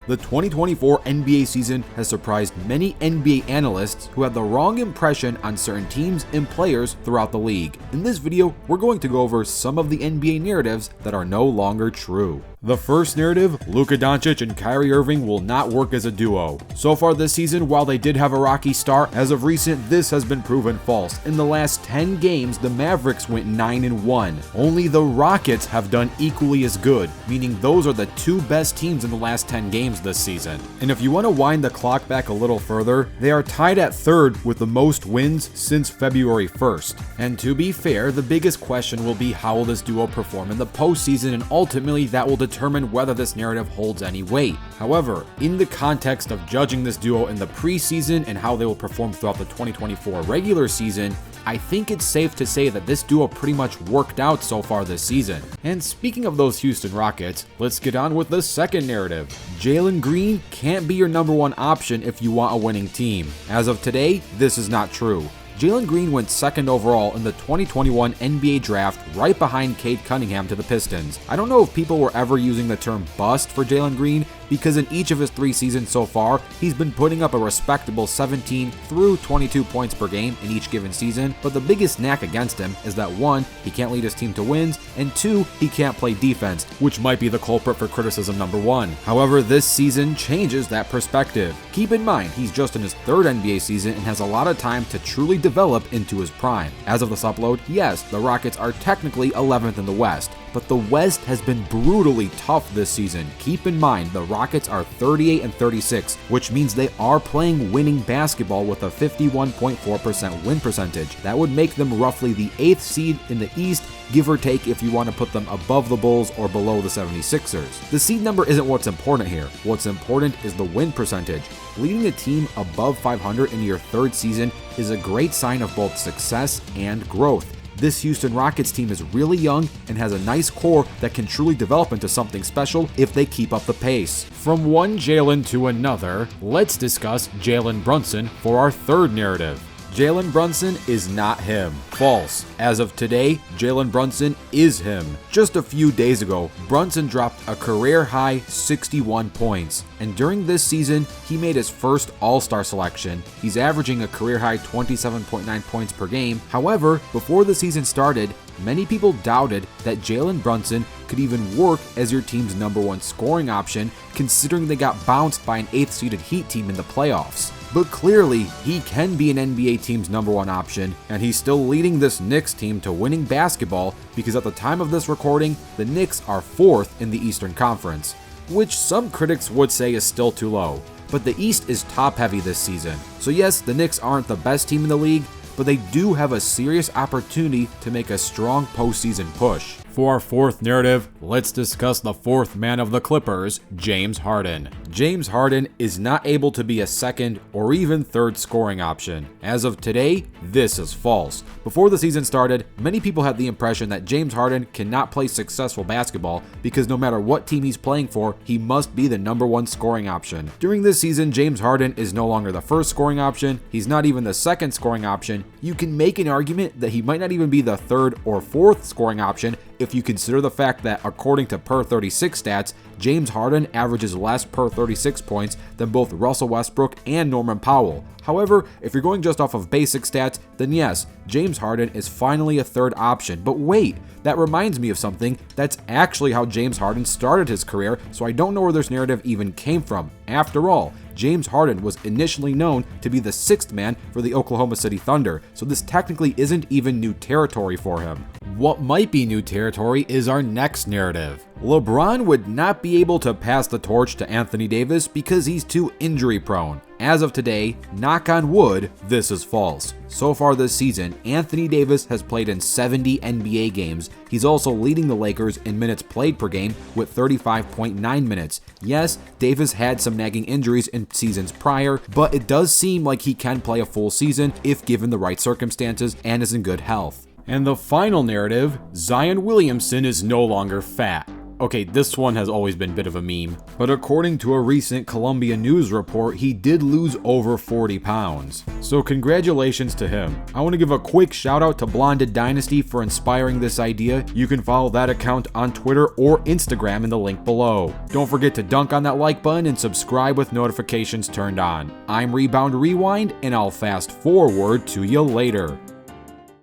The 2024 NBA season has surprised many NBA analysts who had the wrong impression on certain teams and players throughout the league. In this video, we're going to go over some of the NBA narratives that are no longer true. The first narrative, Luka Doncic and Kyrie Irving will not work as a duo. So far this season, while they did have a rocky start, as of recent, this has been proven false. In the last 10 games, the Mavericks went 9-1. Only the Rockets have done equally as good, meaning those are the two best teams in the last 10 games this season. And if you want to wind the clock back a little further, they are tied at third with the most wins since February 1st. And to be fair, the biggest question will be how will this duo perform in the postseason, and ultimately that will determine whether this narrative holds any weight. However, in the context of judging this duo in the preseason and how they will perform throughout the 2024 regular season, I think it's safe to say that this duo pretty much worked out so far this season. And speaking of those Houston Rockets, let's get on with the second narrative. Jalen Green can't be your number one option if you want a winning team. As of today, this is not true. Jalen Green went second overall in the 2021 NBA draft, right behind Cade Cunningham to the Pistons. I don't know if people were ever using the term bust for Jalen Green, because in each of his 3 seasons so far, he's been putting up a respectable 17 through 22 points per game in each given season, but the biggest knack against him is that 1, he can't lead his team to wins, and 2, he can't play defense, which might be the culprit for criticism number 1. However, this season changes that perspective. Keep in mind, he's just in his 3rd NBA season and has a lot of time to truly develop into his prime. As of this upload, yes, the Rockets are technically 11th in the West, but the West has been brutally tough this season. Keep in mind, the Rockets are 38-36, which means they are playing winning basketball with a 51.4% win percentage. That would make them roughly the 8th seed in the East, give or take if you want to put them above the Bulls or below the 76ers. The seed number isn't what's important here. What's important is the win percentage. Leading a team above 500 in your 3rd season is a great sign of both success and growth. This Houston Rockets team is really young and has a nice core that can truly develop into something special if they keep up the pace. From one Jalen to another, let's discuss Jalen Brunson for our 3rd narrative. Jalen Brunson is not him. False. As of today, Jalen Brunson is him. Just a few days ago, Brunson dropped a career-high 61 points, and during this season, he made his first All-Star selection. He's averaging a career-high 27.9 points per game. However, before the season started, many people doubted that Jalen Brunson could even work as your team's number 1 scoring option, considering they got bounced by an 8th-seeded Heat team in the playoffs. But clearly, he can be an NBA team's number 1 option, and he's still leading this Knicks team to winning basketball because at the time of this recording, the Knicks are 4th in the Eastern Conference, which some critics would say is still too low. But the East is top-heavy this season. So yes, the Knicks aren't the best team in the league, but they do have a serious opportunity to make a strong postseason push. For our 4th narrative, let's discuss the 4th man of the Clippers, James Harden. James Harden is not able to be a 2nd or even 3rd scoring option. As of today, this is false. Before the season started, many people had the impression that James Harden cannot play successful basketball because no matter what team he's playing for, he must be the number 1 scoring option. During this season, James Harden is no longer the 1st scoring option. He's not even the 2nd scoring option. You can make an argument that he might not even be the 3rd or 4th scoring option if you consider the fact that according to per 36 stats, James Harden averages less per 36 points than both Russell Westbrook and Norman Powell. However, if you're going just off of basic stats, then yes, James Harden is finally a 3rd option. But wait, that reminds me of something. That's actually how James Harden started his career, so I don't know where this narrative even came from. After all, James Harden was initially known to be the 6th man for the Oklahoma City Thunder, so this technically isn't even new territory for him. What might be new territory is our next narrative. LeBron would not be able to pass the torch to Anthony Davis because he's too injury prone. As of today, knock on wood, this is false. So far this season, Anthony Davis has played in 70 NBA games. He's also leading the Lakers in minutes played per game with 35.9 minutes. Yes, Davis had some nagging injuries in seasons prior, but it does seem like he can play a full season if given the right circumstances and is in good health. And the final narrative, Zion Williamson is no longer fat. Okay, this one has always been a bit of a meme, but according to a recent Columbia News report, he did lose over 40 pounds. So congratulations to him. I want to give a quick shout out to BlondedDynasty for inspiring this idea. You can follow that account on Twitter or Instagram in the link below. Don't forget to dunk on that like button and subscribe with notifications turned on. I'm Rebound Rewind, and I'll fast forward to you later.